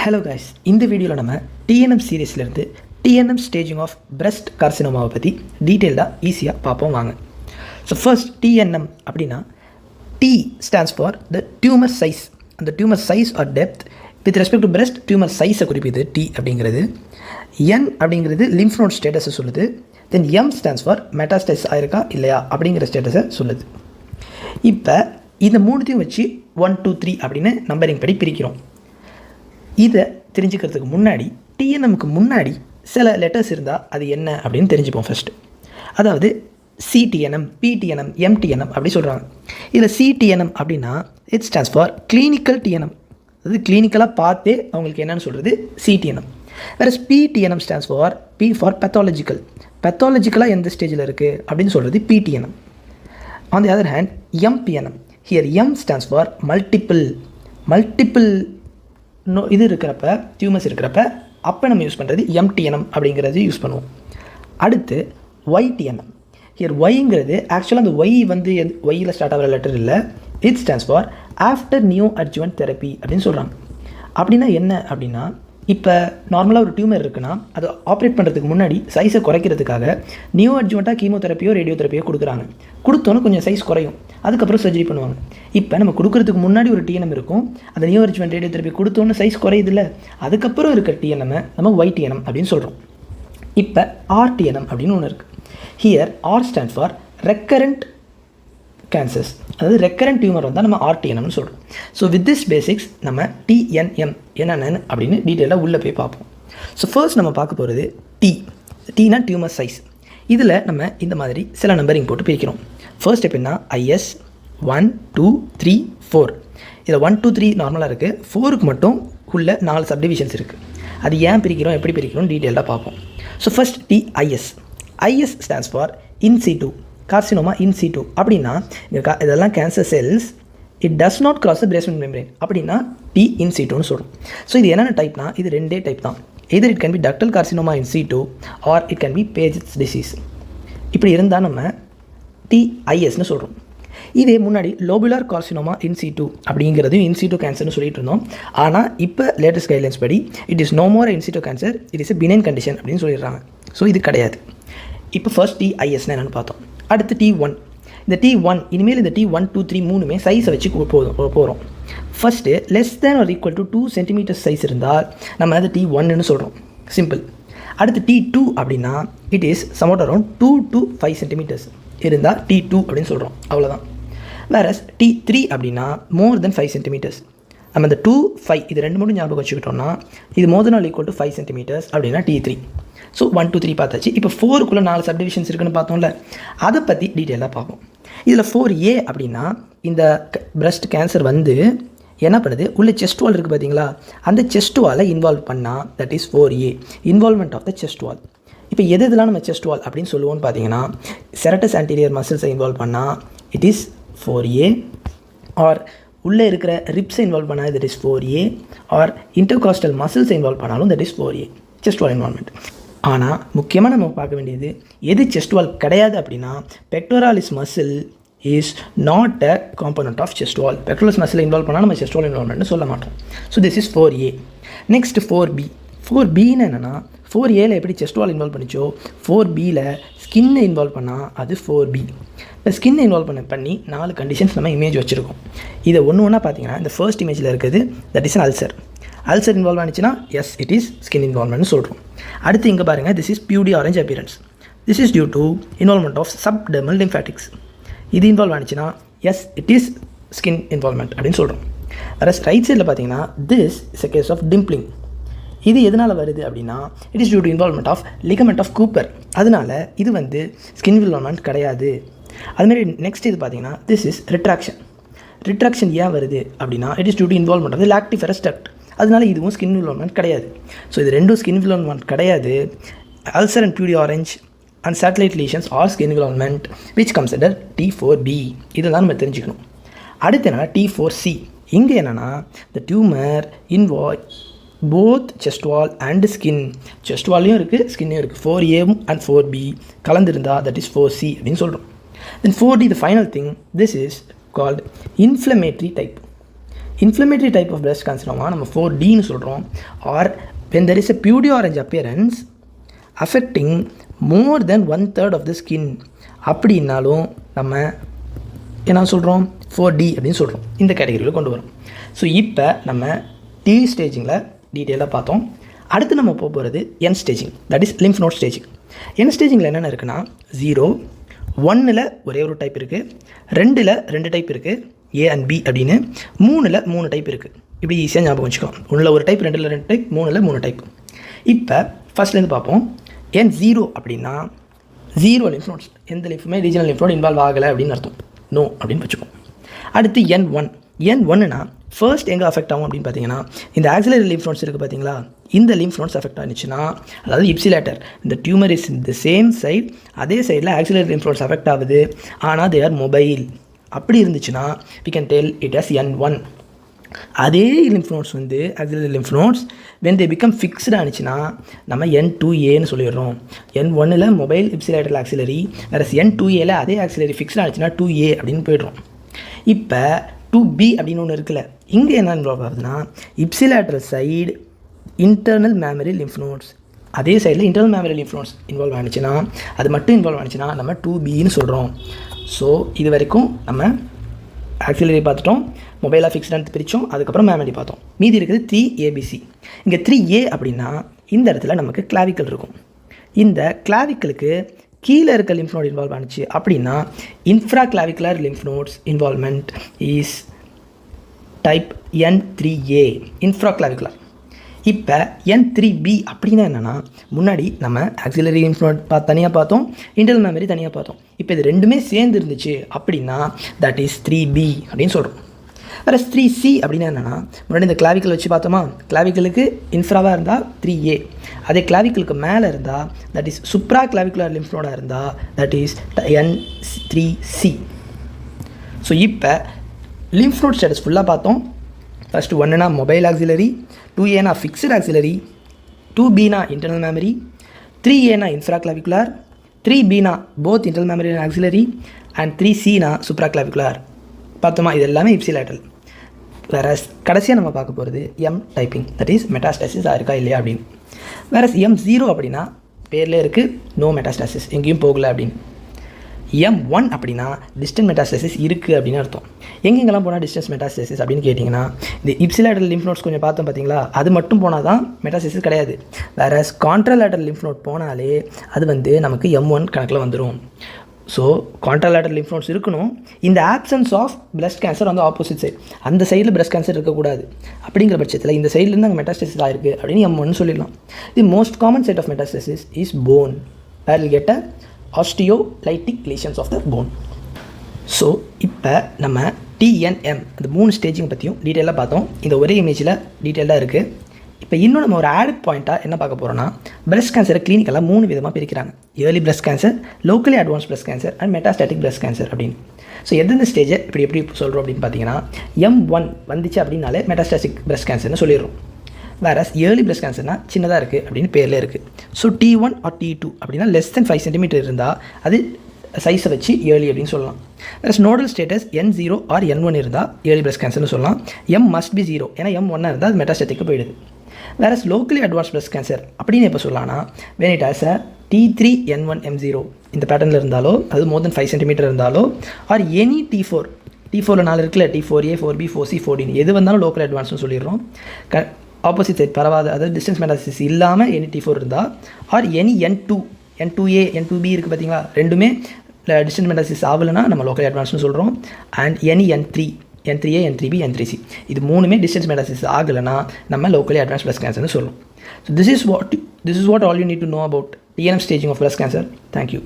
Hello guys, இந்த வீடியோவில் நம்ம டிஎன்எம் சீரீஸ்லேருந்து டிஎன்எம் ஸ்டேஜிங் ஆஃப் பிரஸ்ட் கார்சினோமாவை பற்றி டீட்டெயில்டாக ஈஸியாக பார்ப்போம் வாங்க. ஸோ ஃபர்ஸ்ட் டிஎன்எம் அப்படின்னா T stands for the tumour size. அந்த tumour size or depth with respect to breast tumour சைஸை குறிப்பிது டி அப்படிங்கிறது. என் அப்படிங்கிறது லிம்ஃப் நோட் ஸ்டேட்டஸை சொல்லுது. தென் எம் ஸ்டாண்ட்ஸ் ஃபார் மெட்டாஸ்டைஸ் ஆயிருக்கா இல்லையா அப்படிங்கிற ஸ்டேட்டஸை சொல்லுது. இப்போ இந்த மூணுத்தையும் வச்சு 1 2 3 அப்படின்னு நம்பரிங் படி பிரிக்கிறோம். இதை தெரிஞ்சுக்கிறதுக்கு முன்னாடி டிஎன்எம்க்கு முன்னாடி சில லெட்டர்ஸ் இருந்தால் அது என்ன அப்படின்னு தெரிஞ்சுப்போம் ஃபஸ்ட்டு. அதாவது சிடிஎன்எம், பிடிஎன்எம், எம்டிஎன்எம் அப்படி சொல்கிறாங்க. இதில் சிடிஎன்எம் அப்படின்னா it stands for clinical TNM. அதாவது கிளினிக்கலாக பார்த்தே அவங்களுக்கு என்னென்னு சொல்கிறது சிடிஎன்எம். வேறு PTNM stands for P for pathological. பெத்தாலஜிக்கலாக எந்த ஸ்டேஜில் இருக்குது அப்படின்னு சொல்கிறது PTNM. On the other hand MPNM, here M stands for multiple இது இருக்கிறப்ப, டியூமர்ஸ் இருக்கிறப்ப அப்போ நம்ம யூஸ் பண்ணுறது எம்டிஎன்எம் அப்படிங்கிறது யூஸ் பண்ணுவோம். அடுத்து ஒய்டிஎன்எம், ஹியர் ஒய்ங்கிறது ஆக்சுவலாக அந்த ஒய் வந்து ஒய்யில் ஸ்டார்ட் ஆகிற லெட்டர் இல்லை. It stands for after new adjuvant therapy அப்படின்னு சொல்கிறாங்க. அப்படின்னா என்ன அப்படின்னா, இப்போ நார்மலாக ஒரு டியூமர் இருக்குன்னா அதை ஆப்ரேட் பண்ணுறதுக்கு முன்னாடி சைஸை குறைக்கிறதுக்காக நியூ அட்ஜுவண்ட்டாக கீமோதெரப்பியோ ரேடியோதெரப்பியோ கொடுக்குறாங்க. கொடுத்தோன்னு கொஞ்சம் சைஸ் குறையும், அதுக்கப்புறம் சர்ஜரி பண்ணுவாங்க. இப்போ நம்ம கொடுக்குறதுக்கு முன்னாடி ஒரு டிஎன்எம் இருக்கும், அந்த நியூ அட்ஜுவன்ட் ரேடியோதெரப்பி கொடுத்தோன்னு சைஸ் குறையுதில்ல, அதுக்கப்புறம் இருக்க டிஎன்எம் நம்ம ஒய்டிஎன்எம் அப்படின்னு சொல்கிறோம். இப்போ ஆர்டிஎன்எம் அப்படின்னு ஒன்று இருக்குது. Here R stand for recurrent cancers, அதாவது ரெக்கரண்ட் டியூமர் வந்தால் நம்ம ஆர்டிஎன்எம்னு சொல்கிறோம். ஸோ வித் திஸ் பேசிக்ஸ் நம்ம டிஎன்எம் என்னென்னு அப்படின்னு டீட்டெயிலாக உள்ளே போய் பார்ப்போம். ஸோ ஃபர்ஸ்ட் நம்ம பார்க்க போகிறது டீனா டியூமர் சைஸ். இதில் நம்ம இந்த மாதிரி சில நம்பரிங் போட்டு பிரிக்கிறோம். ஃபர்ஸ்ட் எப்படின்னா IS 1 2 3 4. இதில் 1 2 3 நார்மலாக இருக்குது, 4க்கு மட்டும் உள்ள 4 சப்டிவிஷன்ஸ் இருக்குது. அது ஏன் பிரிக்கிறோம், எப்படி பிரிக்கிறோம் டீட்டெயிலாக பார்ப்போம். So first IS stands for in situ carcinoma in situ. அப்படின்னா இதெல்லாம் cancer cells, it does not cross the basement membrane அப்படின்னா டி இன்சிட்டுன்னு சொல்கிறோம். ஸோ இது என்னென்ன டைப்னா, இது ரெண்டே டைப் தான். Either it can be ductal carcinoma in situ or it can be Paget's disease. இப்படி இருந்தால் நம்ம டிஐஎஸ்ன்னு சொல்கிறோம். இதே முன்னாடி லோபுலார் கார்சினோமா இன்சிட்டு அப்படிங்கிறது இன்சிட்டு கேன்சர்னு சொல்லிட்டு இருந்தோம். ஆனால் இப்போ லேட்டஸ்ட் கைட்லைன்ஸ் படி it is no more in situ cancer, it is a benign condition அப்படின்னு சொல்லிடுறாங்க. ஸோ இது கிடையாது. இப்போ ஃபர்ஸ்ட் டிஐஎஸ்ன்னு என்னென்னு பார்த்தோம். அடுத்து T1. இந்த T1 இனிமேல் இந்த T1 2 3 மூணுமே சைஸை வச்சு போகிறோம். First less than or equal to 2 centimetre size இருந்தால் நம்ம அது T1ன்னு சொல்கிறோம், சிம்பிள். அடுத்து T2 அப்படின்னா it is somewhat around 2 to 5 centimetres இருந்தால் T2 அப்படின்னு சொல்கிறோம், அவ்வளோதான். வேறு T3 அப்படின்னா மோர் தென் 5 சென்டிமீட்டர்ஸ். நம்ம இந்த 2 5 இது ரெண்டு மட்டும் ஞாபகம் வச்சுக்கிட்டோம்னா இது மோர் தென் ஆர் ஈக்குவல் டு 5 சென்டிமீட்டர்ஸ் அப்படின்னா T3. ஸோ 1 2 3 பார்த்தாச்சு. இப்போ 4க்குள்ளே 4 சப்டிவிஷன்ஸ் இருக்குன்னு பார்த்தோம்ல, அதை பற்றி டீட்டெயிலாக பார்ப்போம். இதில் 4A அப்படின்னா இந்த பிரஸ்ட் கேன்சர் வந்து என்ன பண்ணுது, உள்ள செஸ்ட் வால் இருக்குது பார்த்தீங்களா, அந்த செஸ்ட் வாலை இன்வால்வ் பண்ணால் that is 4A, involvement of the chest wall. இப்போ எதெல்லாம் நம்ம செஸ்ட் வால் அப்படின்னு சொல்லுவோம்னு பார்த்தீங்கன்னா, செரட்டஸ் ஆன்டீரியர் மசில்ஸை இன்வால்வ் பண்ணால் இட் இஸ் 4A, ஆர் உள்ளே இருக்கிற ரிப்ஸை இன்வால்வ் பண்ணால் that is 4A, or intercostal மசில்ஸை இன்வால்வ் பண்ணாலும் that is 4A, chest wall involvement. ஆனால் முக்கியமாக நம்ம பார்க்க வேண்டியது எது செஸ்ட் வால் கிடையாது அப்படின்னா, pectoralis muscle is not a component of chest wall. Pectoralis muscle involve பண்ணால் நம்ம செஸ்ட் வால் இன்வால்வ்மெண்ட்னு சொல்ல மாட்டோம். So this is 4A. Next 4Bன்னு என்னென்னா, 4Aவில் எப்படி செஸ்ட் வால் இன்வால்வ் பண்ணிச்சோ 4Bயில் ஸ்கின்னை இன்வால்வ் பண்ணால் அது 4B. இப்போ ஸ்கின்னை இன்வால்வ் பண்ணி 4 கண்டிஷன்ஸ் நம்ம இமேஜ் வச்சுருக்கோம். இதை ஒன்றா பார்த்தீங்கன்னா இந்த ஃபர்ஸ்ட் இமேஜில் இருக்குது that is an ulcer involve ஆனிச்சுன்னா எஸ் இட் இஸ் ஸ்கின் இன்வால்வ்மெண்ட்னு சொல்கிறோம். அடுத்து இங்கே பாருங்கள், this is peau d'orange appearance. This is due to involvement of subdermal lymphatics. இது இன்வால்வ் ஆனிச்சுன்னா yes it is skin involvement அப்படின்னு சொல்கிறோம். வேறு ரைட் சைடில் பார்த்தீங்கன்னா this is a case of dimpling. இது எதனால் வருது அப்படின்னா it is due to involvement of ligament of Cooper. அதனால் இது வந்து ஸ்கின் இன்வால்வ்மெண்ட் கிடையாது. அதுமாரி நெக்ஸ்ட் இது பார்த்தீங்கன்னா திஸ் இஸ் ரிட்ராக்ஷன் ஏன் வருது அப்படின்னா it is due to involvement of the lactiferous duct. அதனால இதுவும் ஸ்கின் இன்வால்வ்மெண்ட் கிடையாது. ஸோ இது ரெண்டும் ஸ்கின் இன்வால்வ்மெண்ட் கிடையாது. Ulcer and peau d'orange and satellite lesions are skin involvement which comes under T4B. இதெல்லாம் நம்ம தெரிஞ்சுக்கணும். அடுத்து என்னென்னா T4C. இங்கே என்னென்னா the tumour involve both chest wall and skin. Chest வால்லையும் இருக்குது, ஸ்கின்னையும் இருக்குது. 4A and 4B கலந்துருந்தா that is 4C அப்படின்னு சொல்கிறோம். Then 4D the final thing, this is called inflammatory type. Inflammatory type of breast carcinoma நம்ம 4Dன்னு சொல்கிறோம். Or when there is a purity orange appearance affecting more than 1/3 of the skin அப்படின்னாலும் நம்ம என்ன சொல்கிறோம், 4D அப்படின்னு சொல்கிறோம். இந்த கேட்டகரியில் கொண்டு வரும். ஸோ இப்போ நம்ம டி ஸ்டேஜிங்கில் டீட்டெயிலாக பார்த்தோம். அடுத்து நம்ம போகிறது N staging, that is lymph node staging. N ஸ்டேஜிங்கில் என்னென்ன இருக்குன்னா 0, 1ல் ஒரே ஒரு டைப் இருக்குது, 2ல் 2 டைப் இருக்குது, A and B அப்படின்னு, 3ல் 3 டைப் இருக்குது. இப்படி ஈஸியாக ஞாபகம் வச்சுக்கலாம். 1ல் ஒரு டைப், 2ல் 2 டைப், 3ல் 3 டைப். இப்போ ஃபஸ்ட்லேருந்து பார்ப்போம். N0 அப்படின்னா 0 லிம்ஃப் நோட்ஸ், எந்த லிம்ஃபுமே ரீஜனல் லிம்ஃப் நோட் இன்வால்வ் ஆகலை அப்படின்னு அர்த்தம், நோ அப்படின்னு வச்சுக்கோம். அடுத்து N1னா ஃபர்ஸ்ட் எங்கே அஃபெக்ட் ஆகும் அப்படின்னு பார்த்தீங்கன்னா இந்த ஆக்சிலரி லிம்ஃப் நோட்ஸ் இருக்குது பார்த்தீங்களா, இந்த லிம்ஃப் நோட்ஸ் அஃபெக்ட் ஆனிச்சுன்னா, அதாவது இப்சிலேட்டர், இந்த டியூமர் இஸ் இந்த சேம் சைட், அதே சைடில் ஆக்சிலரி லிம்ஃப் நோட்ஸ் அஃபெக்ட் ஆகுது, ஆனால் தே ஆர் மொபைல், அப்படி இருந்துச்சுன்னா we can tell it as N1. அதே லிம்ஃப் நோட்ஸ் வந்து auxiliary lymph notes when they become fixed ஆனிச்சுன்னா நம்ம N2Aன்னு சொல்லிடுறோம். N1ல் மொபைல் இப்சிலேட்டர் ஆக்சிலரி, வேறு N2Aல அதே ஆக்சிலரி ஃபிக்ஸ்டு ஆனிச்சுன்னா 2A அப்படின்னு போய்ட்றோம். இப்போ 2B அப்படின்னு ஒன்று இருக்குல்ல, இங்கே என்ன இன்வால்வ் ஆகுதுன்னா ipsilateral side internal mammary lymph nodes, அதே சைடில் internal mammary lymph nodes involve ஆனிச்சுன்னா, அது மட்டும் இன்வால்வ் ஆனிச்சுன்னா நம்ம 2Bன்னு சொல்கிறோம். ஸோ இது வரைக்கும் நம்ம ஆக்சிலரி பார்த்துட்டோம், மொபைலாக ஃபிக்ஸ்டாக பிரித்தோம், அதுக்கப்புறம் மேமரி பார்த்தோம். மீதி இருக்குது 3ABC. இங்கே 3A அப்படின்னா இந்த இடத்துல நமக்கு கிளாவிக்கல் இருக்கும். இந்த கிளாவிக்கலுக்கு கீழே இருக்க லிம்ஃப் நோட் இன்வால்வ் ஆனிச்சு அப்படின்னா infra clavicular lymph notes involvement is type N3A, infra clavicular. இப்போ N3B அப்படின்னா என்னென்னா, முன்னாடி நம்ம ஆக்சிலரி லிம்ஃப் நோட் தனியாக பார்த்தோம், இன்டர்னல் மெமரி தனியாக பார்த்தோம். இப்போ இது ரெண்டுமே சேர்ந்து இருந்துச்சு அப்படின்னா தட் இஸ் 3B அப்படின்னு சொல்கிறோம். வேறு 3C அப்படின்னா என்னென்னா, முன்னாடி இந்த கிளாவிக்கல் வச்சு பார்த்தோமா, கிளாவிக்கலுக்கு இன்ஃப்ராவாக இருந்தால் 3A, அதே கிளாவிக்கலுக்கு மேலே இருந்தால் that is supraclavicular lymph நோடாக இருந்தால் தட் இஸ் N3C. ஸோ இப்போ லிம்ஃப் நோட் ஸ்டேட்டஸ் ஃபுல்லாக பார்த்தோம். ஃபஸ்ட்டு 1னா மொபைல் ஆக்சிலரி, 2Aனா ஃபிக்ஸ்டு ஆக்சிலரி, 2Bனா இன்டர்னல் மெமரி, 3Aனா இன்ஃப்ரா கிளாவிகுலர், 3Bனா both internal memory and axillary, and 3Cனா சுப்ரா கிளாவிகுலர். பார்த்தோமா, இது எல்லாமே இப்சிலேட்டரல். வேறு கடைசியாக நம்ம பார்க்க போகிறது M typing, that is metastasis இருக்கா இல்லையா அப்படின்னு. வேறு M0 அப்படின்னா பேர்லேயே இருக்குது, நோ மெட்டாஸ்டாசிஸ், எங்கேயும் போகலை அப்படின்னு. M1 அப்படின்னா டிஸ்டன்ஸ் மெட்டாஸ்டாசிஸ் இருக்குது அப்படின்னு அர்த்தம். எங்கெங்கெல்லாம் போனால் டிஸ்டன்ஸ் மெட்டாஸ்டாசிஸ் அப்படின்னு கேட்டிங்கன்னா, இந்த இப்சிலேட்டரல் லிம்ஃப் நோட்ஸ் கொஞ்சம் பார்த்தோம் பார்த்தீங்களா, அது மட்டும் போனால் தான் மெட்டாஸ்டாசிஸ் கிடையாது. வேறு கான்ட்ராலேட்டரல் லிம்ஃப் நோட் போனாலே அது வந்து நமக்கு M1 கணக்கில் வந்துடும். ஸோ கான்ட்ராலேட்டரல் லிம்ஃப் நோட்ஸ் இருக்கணும். இந்த ஆப்சன்ஸ் ஆஃப் பிரஸ்ட் கேன்சர் வந்து ஆப்போசிட் சைட், அந்த சைடில் பிரஸ்ட் கேன்சர் இருக்கக்கூடாது. அப்படிங்கிற பட்சத்தில் இந்த சைட்லேருந்து அங்கே மெட்டாஸ்டாசிஸ் ஆகிருக்கு அப்படின்னு M1 சொல்லிடலாம். The most common site of metastasis is bone, where will get a osteolytic lesions of the bone. So இப்போ நம்ம TNM அந்த 3 ஸ்டேஜிங் பற்றியும் டீட்டெயிலாக பார்த்தோம். இந்த ஒரே இமேஜில் டீட்டெயிலாக இருக்குது. இப்போ இன்னும் நம்ம ஒரு ஆட் பாயிண்ட்டாக என்ன பார்க்க போகிறோன்னா, பிரஸ்ட் கேன்சரை கிளினிக்கலாக 3 விதமாக பிரிக்கிறாங்க. Early breast cancer, locally advance breast cancer and metastatic breast cancer அப்படின்னு. ஸோ எந்தெந்த ஸ்டேஜை எப்படி சொல்கிறோம் அப்படின்னு பார்த்தீங்கன்னா, M1 வந்துச்சு அப்படின்னாலே மெட்டாஸ்டாட்டிக் பிரஸ்ட் கேன்சர்னு சொல்லிடுறோம். வேறு ஏர்லி பிரஸ்ட் கேன்சர்னால் சின்னதாக இருக்குது அப்படின்னு பேரில் இருக்குது. ஸோ T1 or T2 அப்படின்னா லெஸ் தென் 5 cm இருந்தால் அது சைஸை வச்சு ஏர்லி அப்படின்னு சொல்லலாம். வேறு nodal status N0 or N1 இருந்தால் ஏர்லி பிரஸ்ட் கேன்சர்னு சொல்லலாம். M must be 0, ஏன்னா M1 இருந்தால் அது மெட்டாஸ்டாட்டிக்கு போயிடுது. வேறு லோக்கலி அட்வான்ஸ் பிரஸ்ட் கேன்சர் அப்படின்னு எப்போ சொல்லலாம்னா, when it has a T3 N1 M0 இந்த பேட்டர்னில் இருந்தாலோ, அது மோர் தென் 5 cm இருந்தாலோ, ஆர் எனி T4ல் 4 இருக்குல்ல, T4A 4B 4C 4D எது வந்தாலும் லோக்கல் அட்வான்ஸ்னு சொல்லிடுறோம். ஆப்போசிட் சைட் பரவாது, அதாவது டிஸ்டன்ஸ் மெட்டாஸ்டாசிஸ் இல்லாமல் எனி T4 இருந்தால், ஆர் எனி N2A N2B இருக்குது பார்த்தீங்களா, ரெண்டுமே டிஸ்டன்ஸ் மெட்டாஸ்டாசிஸ் ஆகலைன்னா நம்ம லோக்கல் அட்வான்ஸ்னு சொல்கிறோம். And any N3A N3B N3C இது 3மே டிஸ்டன்ஸ் மெட்டாஸ்டாசிஸ் ஆகலைன்னா நம்ம லோக்கலி அட்வான்ஸ் பிரஸ்ட் கேன்சர்னு சொல்கிறோம். So this is what all you need to know about TNM staging of breast cancer. Thank you.